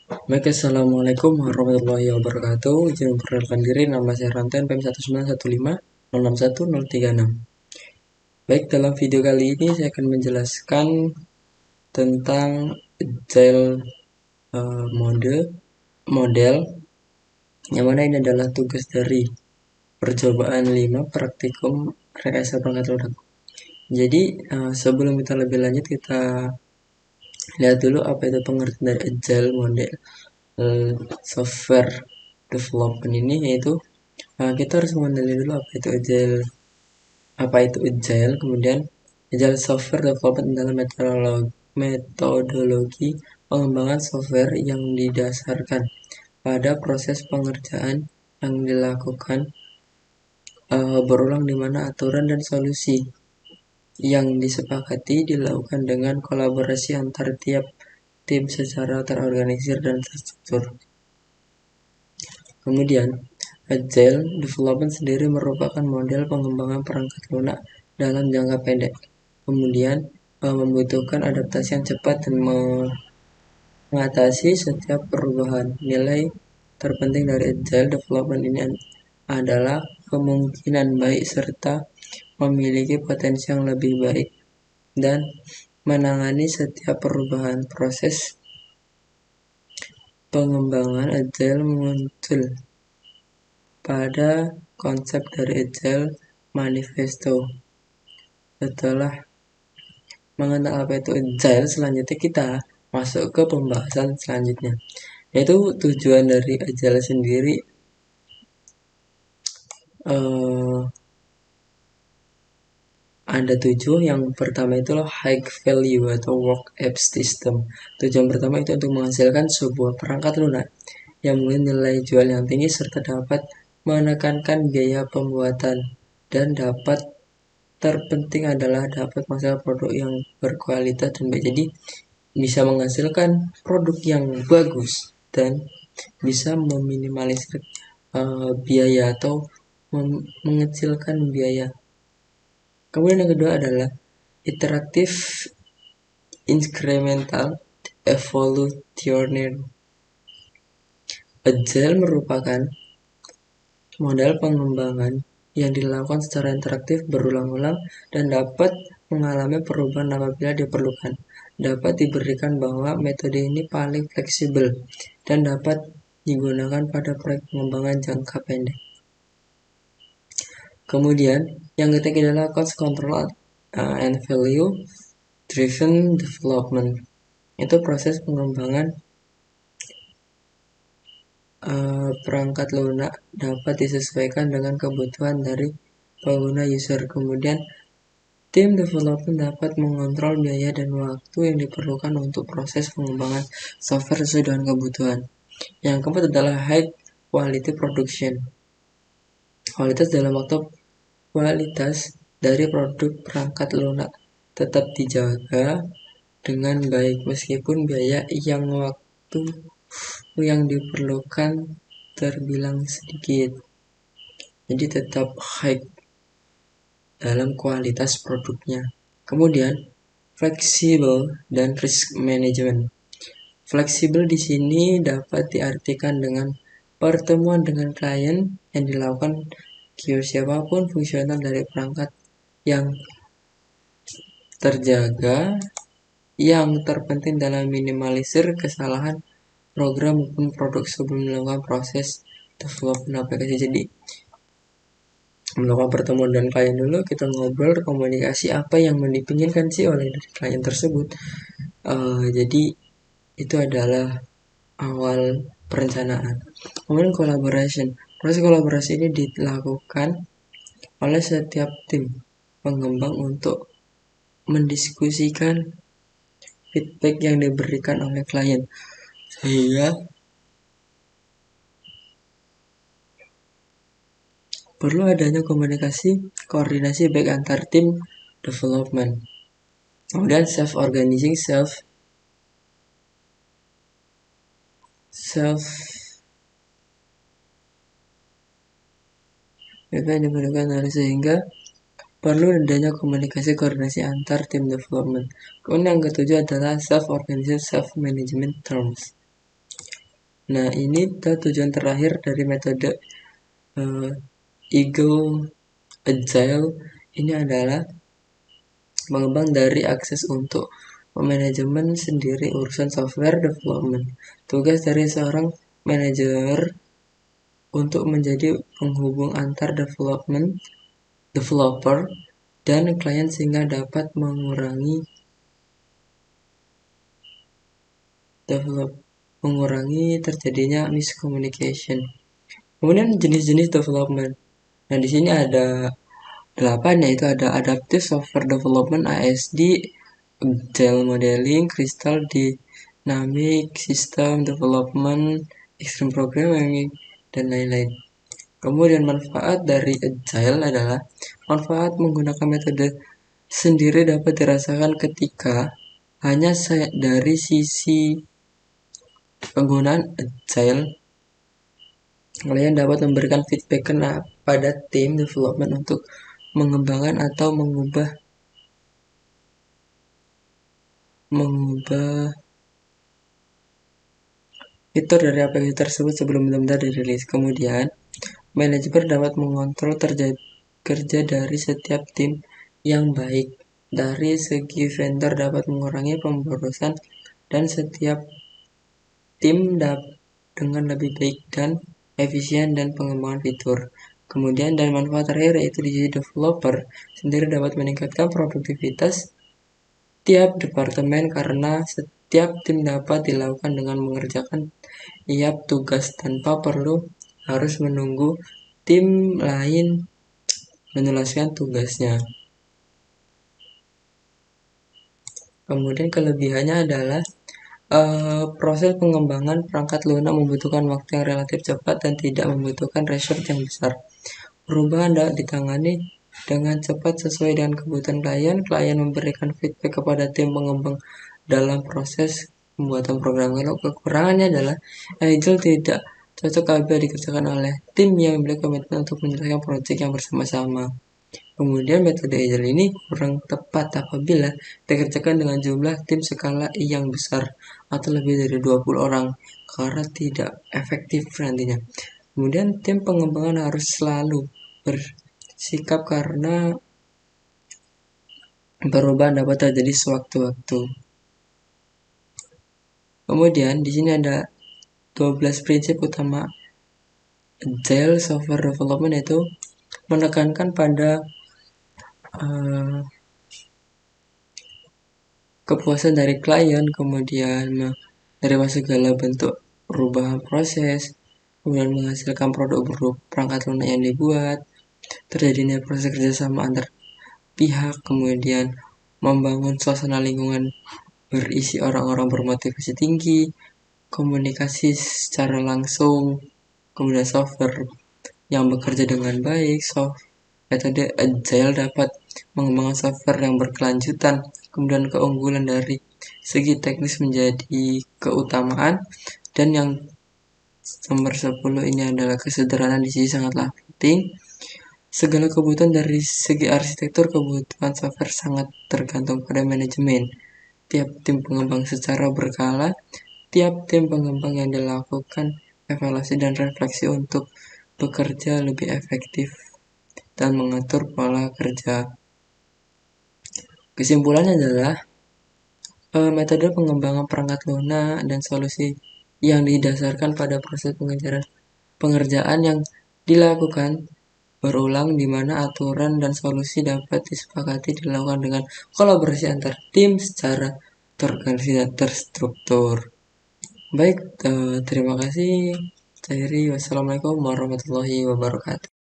Baik, assalamualaikum warahmatullahi wabarakatuh. Izin memperkenalkan diri, nama saya Ranten, PM 19150611036. Baik, dalam video kali ini saya akan menjelaskan tentang agile model, yang mana ini adalah tugas dari percobaan 5 praktikum rekayasa perangkat lunak. Jadi sebelum kita lebih lanjut, kita lihat dulu apa itu pengertian dari agile model software development ini, yaitu kita harus mengenali dulu apa itu agile. Kemudian agile software development adalah metodologi pengembangan software yang didasarkan pada proses pengerjaan yang dilakukan berulang, di mana aturan dan solusi yang disepakati dilakukan dengan kolaborasi antar tiap tim secara terorganisir dan terstruktur. Kemudian, agile development sendiri merupakan model pengembangan perangkat lunak dalam jangka pendek. Kemudian, membutuhkan adaptasi yang cepat dan mengatasi setiap perubahan. Nilai terpenting dari agile development ini adalah kemungkinan baik serta memiliki potensi yang lebih baik dan menangani setiap perubahan. Proses pengembangan agile muncul pada konsep dari Agile Manifesto. Setelah mengenal apa itu Agile, selanjutnya kita masuk ke pembahasan selanjutnya, yaitu tujuan dari Agile sendiri. Ada 7. Yang pertama itu high value atau work app system. Tujuan pertama itu untuk menghasilkan sebuah perangkat lunak yang memiliki nilai jual yang tinggi serta dapat menekankan biaya pembuatan, dan terpenting adalah dapat menghasilkan produk yang berkualitas dan baik. Jadi bisa menghasilkan produk yang bagus dan bisa meminimalisir biaya atau mengecilkan biaya. Kemudian yang kedua adalah iteratif incremental evolutionary. Agile merupakan model pengembangan yang dilakukan secara interaktif berulang-ulang dan dapat mengalami perubahan apabila diperlukan. Dapat diberikan bahwa metode ini paling fleksibel dan dapat digunakan pada proyek pengembangan jangka pendek. Kemudian yang ketiga adalah cost control and value driven development. Itu proses pengembangan perangkat lunak dapat disesuaikan dengan kebutuhan dari pengguna user. Kemudian tim development dapat mengontrol biaya dan waktu yang diperlukan untuk proses pengembangan software sesuai dengan kebutuhan. Yang keempat adalah high quality production. Kualitas dari produk perangkat lunak tetap dijaga dengan baik meskipun biaya yang waktu yang diperlukan terbilang sedikit. Jadi tetap high dalam kualitas produknya. Kemudian fleksibel dan risk management. Fleksibel di sini dapat diartikan dengan pertemuan dengan klien yang dilakukan siapapun fungsional dari perangkat yang terjaga. Yang terpenting dalam minimalisir kesalahan program maupun produk sebelum melakukan proses development aplikasi. Jadi melakukan pertemuan dengan klien dulu, kita ngobrol, komunikasi apa yang dipinginkan sih oleh klien tersebut. Jadi itu adalah awal perencanaan. Kemudian collaboration. Proses kolaborasi ini dilakukan oleh setiap tim pengembang untuk mendiskusikan feedback yang diberikan oleh klien, sehingga perlu adanya koordinasi baik antar tim development. Kemudian self-organizing, yang diberikan sehingga perlu adanya koordinasi antar tim development. Kemudian yang ketujuh adalah self-organization, self-management terms. Nah, ini tujuan terakhir dari metode Eagle Agile ini adalah mengembang dari akses untuk manajemen sendiri urusan software development. Tugas dari seorang manajer untuk menjadi penghubung antar developer dan klien sehingga dapat mengurangi terjadinya miscommunication. Kemudian jenis-jenis development. Nah, di sini ada 8, yaitu ada Adaptive Software Development (ASD), Agile Modeling, Crystal Dynamic System Development, Extreme Programming, dan lain-lain. Kemudian manfaat dari Agile adalah manfaat menggunakan metode sendiri dapat dirasakan ketika hanya dari sisi penggunaan Agile, kalian dapat memberikan feedback pada tim development untuk mengembangkan atau mengubah fitur dari aplikasi tersebut sebelum benar-benar dirilis. Kemudian, manajemen dapat mengontrol kerja dari setiap tim yang baik. Dari segi vendor dapat mengurangi pemborosan dan setiap tim dengan lebih baik dan efisien dan pengembangan fitur. Kemudian dan manfaat terakhir yaitu di sisi developer sendiri dapat meningkatkan produktivitas tiap departemen karena setiap tim dapat dilakukan dengan mengerjakan tugas tanpa perlu harus menunggu tim lain menyelesaikan tugasnya. Kemudian kelebihannya adalah proses pengembangan perangkat lunak membutuhkan waktu yang relatif cepat dan tidak membutuhkan resource yang besar. Perubahan dapat ditangani dengan cepat sesuai dengan kebutuhan klien. Klien memberikan feedback kepada tim pengembang dalam proses pembuatan program. Kalau kekurangannya adalah Agile tidak cocok apabila dikerjakan oleh tim yang memiliki komitmen untuk menyelesaikan proyek yang bersama-sama. Kemudian metode Agile ini kurang tepat apabila dikerjakan dengan jumlah tim skala yang besar atau lebih dari 20 orang karena tidak efektif nantinya. Kemudian tim pengembangan harus selalu bersikap karena perubahan dapat terjadi sewaktu-waktu. Kemudian di sini ada 12 prinsip utama Agile Software Development, yaitu menekankan pada kepuasan dari klien, kemudian menerima segala bentuk perubahan proses, kemudian menghasilkan produk perangkat lunak yang dibuat, terjadinya proses kerjasama antar pihak, kemudian membangun suasana lingkungan berisi orang-orang bermotivasi tinggi, komunikasi secara langsung, kemudian software yang bekerja dengan baik. Metode Agile dapat mengembangkan software yang berkelanjutan, kemudian keunggulan dari segi teknis menjadi keutamaan, dan yang nomor 10 ini adalah kesederhanaan di sini sangatlah penting. Segala kebutuhan dari segi arsitektur kebutuhan software sangat tergantung pada manajemen tiap tim pengembang secara berkala. Tiap tim pengembang yang dilakukan evaluasi dan refleksi untuk bekerja lebih efektif dan mengatur pola kerja. Kesimpulannya adalah metode pengembangan perangkat lunak dan solusi yang didasarkan pada proses pengerjaan yang dilakukan berulang di mana aturan dan solusi dapat disepakati dilakukan dengan kolaborasi antar tim secara terorganisasi dan terstruktur. Baik, terima kasih. Wassalamualaikum warahmatullahi wabarakatuh.